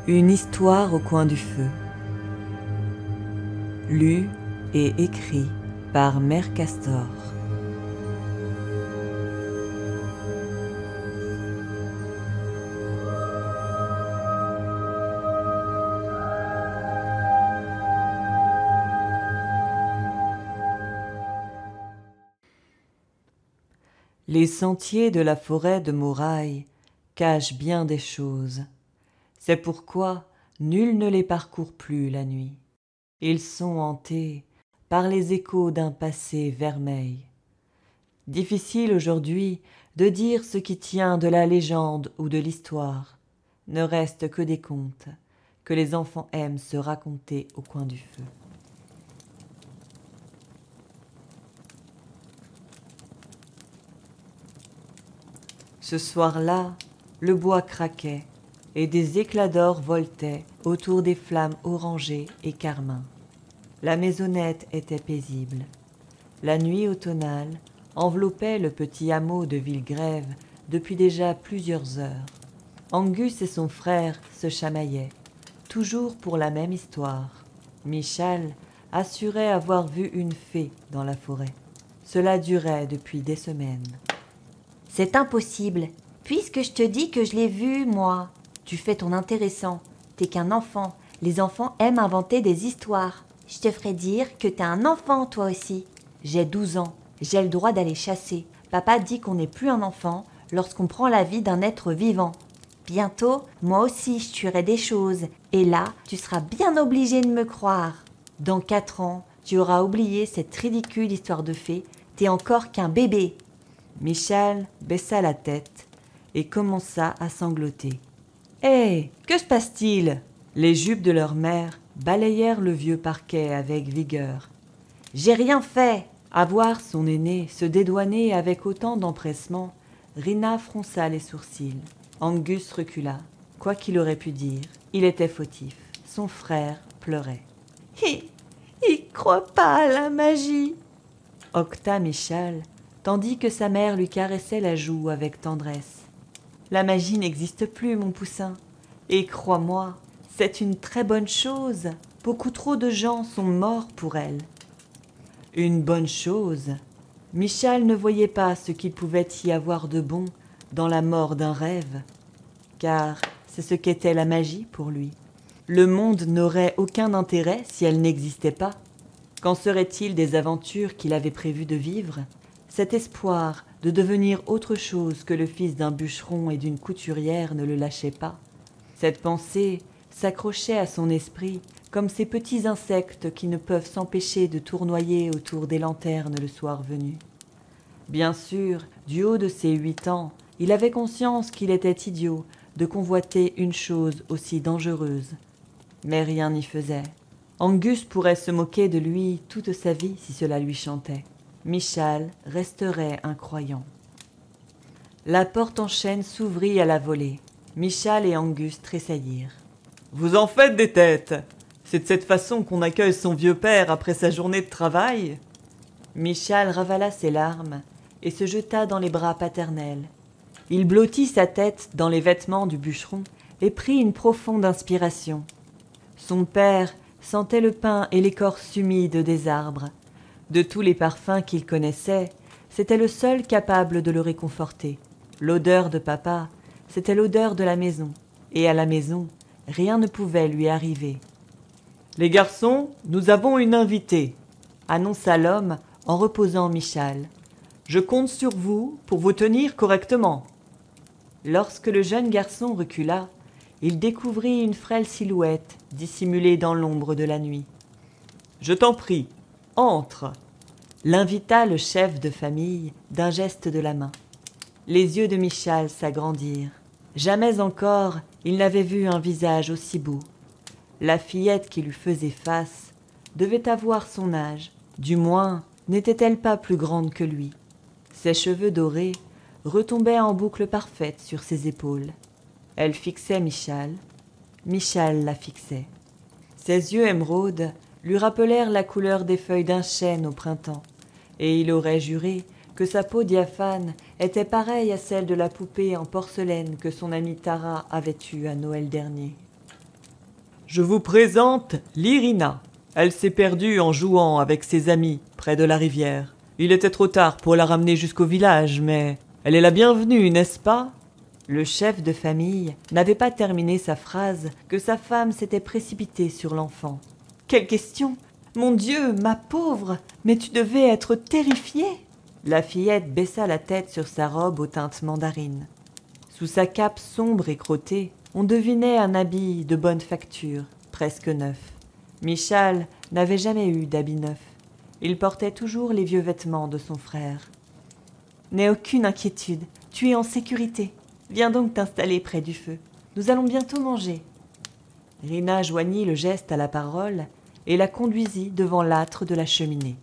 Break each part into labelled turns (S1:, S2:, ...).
S1: Une histoire au coin du feu. Lu et écrit par Mère Castor. Les sentiers de la forêt de Moraille cachent bien des choses. C'est pourquoi nul ne les parcourt plus la nuit. Ils sont hantés par les échos d'un passé vermeil. Difficile aujourd'hui de dire ce qui tient de la légende ou de l'histoire. Ne reste que des contes que les enfants aiment se raconter au coin du feu. Ce soir-là, le bois craquait et des éclats d'or voletaient autour des flammes orangées et carmin. La maisonnette était paisible. La nuit automnale enveloppait le petit hameau de Villegrève depuis déjà plusieurs heures. Angus et son frère se chamaillaient, toujours pour la même histoire. Michal assurait avoir vu une fée dans la forêt. Cela durait depuis des semaines.
S2: « C'est impossible, puisque je te dis que je l'ai vue, moi. Tu fais ton intéressant. T'es qu'un enfant. Les enfants aiment inventer des histoires. Je te ferai dire que t'es un enfant, toi aussi. J'ai 12 ans. J'ai le droit d'aller chasser. Papa dit qu'on n'est plus un enfant lorsqu'on prend la vie d'un être vivant. Bientôt, moi aussi, je tuerai des choses. Et là, tu seras bien obligé de me croire. Dans 4 ans, tu auras oublié cette ridicule histoire de fée. T'es encore qu'un bébé. »
S1: Michal baissa la tête et commença à sangloter. « Hé, que se passe-t-il » Les jupes de leur mère balayèrent le vieux parquet avec vigueur.
S2: « J'ai rien fait !»
S1: À voir son aîné se dédouaner avec autant d'empressement, Rina fronça les sourcils. Angus recula. Quoi qu'il aurait pu dire, il était fautif. Son frère pleurait.
S2: « Il croit pas à la magie !»
S1: octa Michal, tandis que sa mère lui caressait la joue avec tendresse. « La magie n'existe plus, mon poussin. Et crois-moi, c'est une très bonne chose. Beaucoup trop de gens sont morts pour elle. » Une bonne chose. Michal ne voyait pas ce qu'il pouvait y avoir de bon dans la mort d'un rêve, car c'est ce qu'était la magie pour lui. Le monde n'aurait aucun intérêt si elle n'existait pas. Qu'en serait-il des aventures qu'il avait prévu de vivre ? Cet espoir de devenir autre chose que le fils d'un bûcheron et d'une couturière ne le lâchait pas. Cette pensée s'accrochait à son esprit comme ces petits insectes qui ne peuvent s'empêcher de tournoyer autour des lanternes le soir venu. Bien sûr, du haut de ses 8 ans, il avait conscience qu'il était idiot de convoiter une chose aussi dangereuse. Mais rien n'y faisait. Angus pourrait se moquer de lui toute sa vie si cela lui chantait. Michal resterait incroyant. La porte en chêne s'ouvrit à la volée. Michal et Angus tressaillirent. « Vous en faites des têtes ! C'est de cette façon qu'on accueille son vieux père après sa journée de travail ?» Michal ravala ses larmes et se jeta dans les bras paternels. Il blottit sa tête dans les vêtements du bûcheron et prit une profonde inspiration. Son père sentait le pin et l'écorce humide des arbres. De tous les parfums qu'il connaissait, c'était le seul capable de le réconforter. L'odeur de papa, c'était l'odeur de la maison. Et à la maison, rien ne pouvait lui arriver. « Les garçons, nous avons une invitée », annonça l'homme en reposant Michal. « Je compte sur vous pour vous tenir correctement. » Lorsque le jeune garçon recula, il découvrit une frêle silhouette dissimulée dans l'ombre de la nuit. « Je t'en prie, entre !» l'invita le chef de famille d'un geste de la main. Les yeux de Michal s'agrandirent. Jamais encore il n'avait vu un visage aussi beau. La fillette qui lui faisait face devait avoir son âge. Du moins, n'était-elle pas plus grande que lui. Ses cheveux dorés retombaient en boucles parfaites sur ses épaules. Elle fixait Michal. Michal la fixait. Ses yeux émeraudes lui rappelèrent la couleur des feuilles d'un chêne au printemps, et il aurait juré que sa peau diaphane était pareille à celle de la poupée en porcelaine que son amie Tara avait eue à Noël dernier. Je vous présente l'Irina. Elle s'est perdue en jouant avec ses amis près de la rivière. Il était trop tard pour la ramener jusqu'au village, mais elle est la bienvenue, n'est-ce pas? Le chef de famille n'avait pas terminé sa phrase que sa femme s'était précipitée sur l'enfant. Quelle question! Mon Dieu, ma pauvre, mais tu devais être terrifiée! La fillette baissa la tête sur sa robe aux teintes mandarines. Sous sa cape sombre et crottée, on devinait un habit de bonne facture, presque neuf. Michal n'avait jamais eu d'habit neuf. Il portait toujours les vieux vêtements de son frère. « N'aie aucune inquiétude, tu es en sécurité. Viens donc t'installer près du feu. Nous allons bientôt manger. » Rina joignit le geste à la parole et la conduisit devant l'âtre de la cheminée.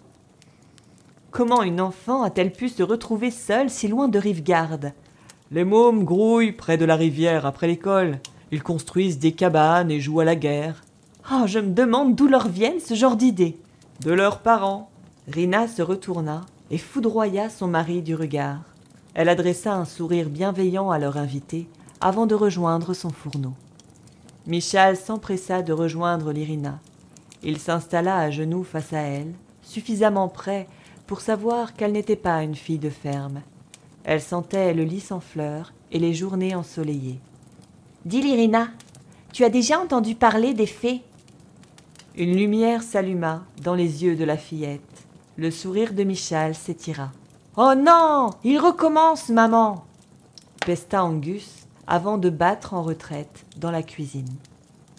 S1: Comment une enfant a-t-elle pu se retrouver seule si loin de Rivegarde? Les mômes grouillent près de la rivière après l'école. Ils construisent des cabanes et jouent à la guerre. Oh, je me demande d'où leur viennent ce genre d'idées. De leurs parents. Rina se retourna et foudroya son mari du regard. Elle adressa un sourire bienveillant à leur invité avant de rejoindre son fourneau. Michal s'empressa de rejoindre l'Irina. Il s'installa à genoux face à elle, suffisamment près pour savoir qu'elle n'était pas une fille de ferme. Elle sentait le lys en fleurs et les journées ensoleillées.
S2: « Dis l'Irina, tu as déjà entendu parler des fées ?»
S1: Une lumière s'alluma dans les yeux de la fillette. Le sourire de Michal s'étira. « Oh non, il recommence, maman !» pesta Angus avant de battre en retraite dans la cuisine.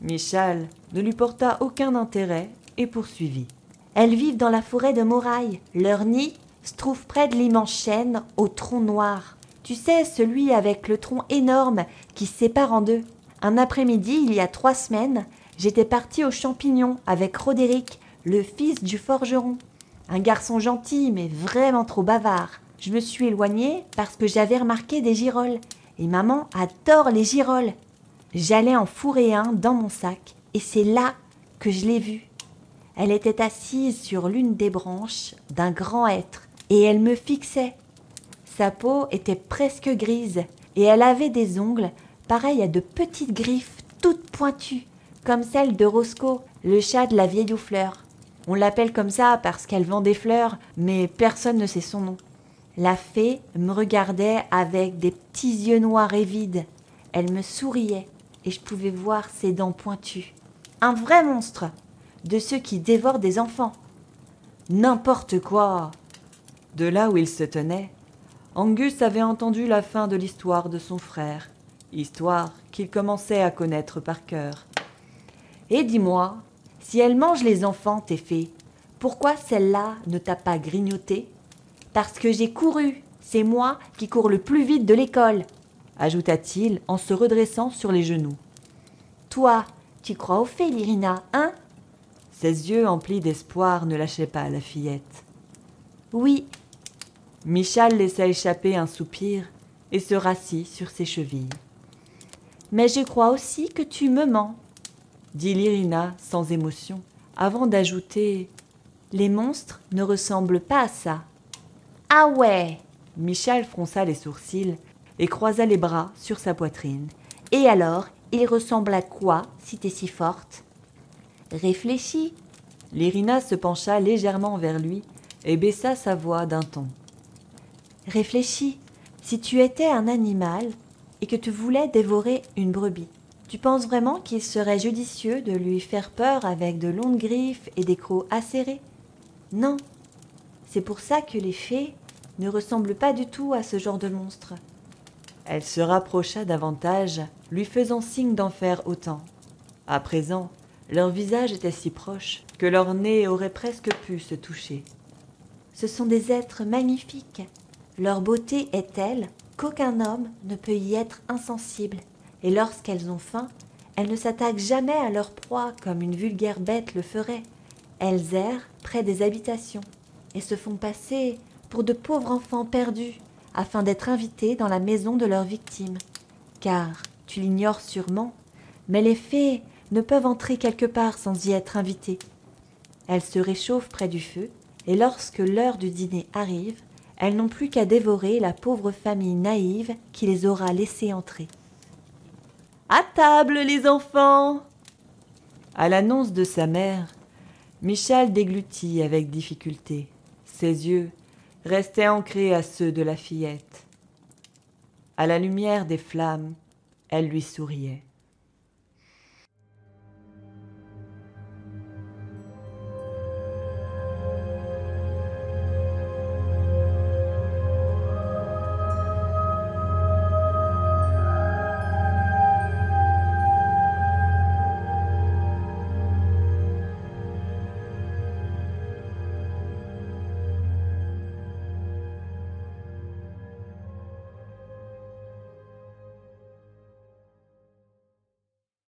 S1: Michal ne lui porta aucun intérêt et poursuivit.
S2: « Elles vivent dans la forêt de Moraille. Leur nid se trouve près de l'immense chêne au tronc noir. Tu sais, celui avec le tronc énorme qui se sépare en deux. Un après-midi, il y a 3 semaines, j'étais partie aux champignons avec Roderick, le fils du forgeron. Un garçon gentil, mais vraiment trop bavard. Je me suis éloignée parce que j'avais remarqué des girolles. Et maman adore les girolles. J'allais en fourrer un dans mon sac et c'est là que je l'ai vue. Elle était assise sur l'une des branches d'un grand hêtre et elle me fixait. Sa peau était presque grise et elle avait des ongles pareils à de petites griffes toutes pointues, comme celles de Roscoe, le chat de la vieille Houffleur. On l'appelle comme ça parce qu'elle vend des fleurs, mais personne ne sait son nom. La fée me regardait avec des petits yeux noirs et vides. Elle me souriait et je pouvais voir ses dents pointues. Un vrai monstre, de ceux qui dévorent des enfants. N'importe quoi! De là où il se tenait, Angus avait entendu la fin de l'histoire de son frère, histoire qu'il commençait à connaître par cœur. Et dis-moi, si elle mange les enfants, tes fées, pourquoi celle-là ne t'a pas grignoté? Parce que j'ai couru, c'est moi qui cours le plus vite de l'école, ajouta-t-il en se redressant sur les genoux. Toi, tu crois aux fées, l'Irina, hein? Ses yeux emplis d'espoir ne lâchaient pas la fillette. Oui. Michal laissa échapper un soupir et se rassit sur ses chevilles. Mais je crois aussi que tu me mens, dit l'Irina sans émotion, avant d'ajouter « Les monstres ne ressemblent pas à ça. » Ah ouais! Michal fronça les sourcils et croisa les bras sur sa poitrine. Et alors, il ressemble à quoi si t'es si forte? Réfléchis. L'Irina se pencha légèrement vers lui et baissa sa voix d'un ton. Réfléchis. Si tu étais un animal et que tu voulais dévorer une brebis, tu penses vraiment qu'il serait judicieux de lui faire peur avec de longues griffes et des crocs acérés? Non. C'est pour ça que les fées ne ressemblent pas du tout à ce genre de monstre. Elle se rapprocha davantage, lui faisant signe d'en faire autant. À présent, leurs visages étaient si proches que leurs nez auraient presque pu se toucher. Ce sont des êtres magnifiques. Leur beauté est telle qu'aucun homme ne peut y être insensible. Et lorsqu'elles ont faim, elles ne s'attaquent jamais à leur proie comme une vulgaire bête le ferait. Elles errent près des habitations et se font passer pour de pauvres enfants perdus afin d'être invités dans la maison de leurs victimes. Car, tu l'ignores sûrement, mais les fées ne peuvent entrer quelque part sans y être invitées. Elles se réchauffent près du feu et lorsque l'heure du dîner arrive, elles n'ont plus qu'à dévorer la pauvre famille naïve qui les aura laissés entrer. « À table, les enfants !»
S1: À l'annonce de sa mère, Michal déglutit avec difficulté. Ses yeux restaient ancrés à ceux de la fillette. À la lumière des flammes, elle lui souriait.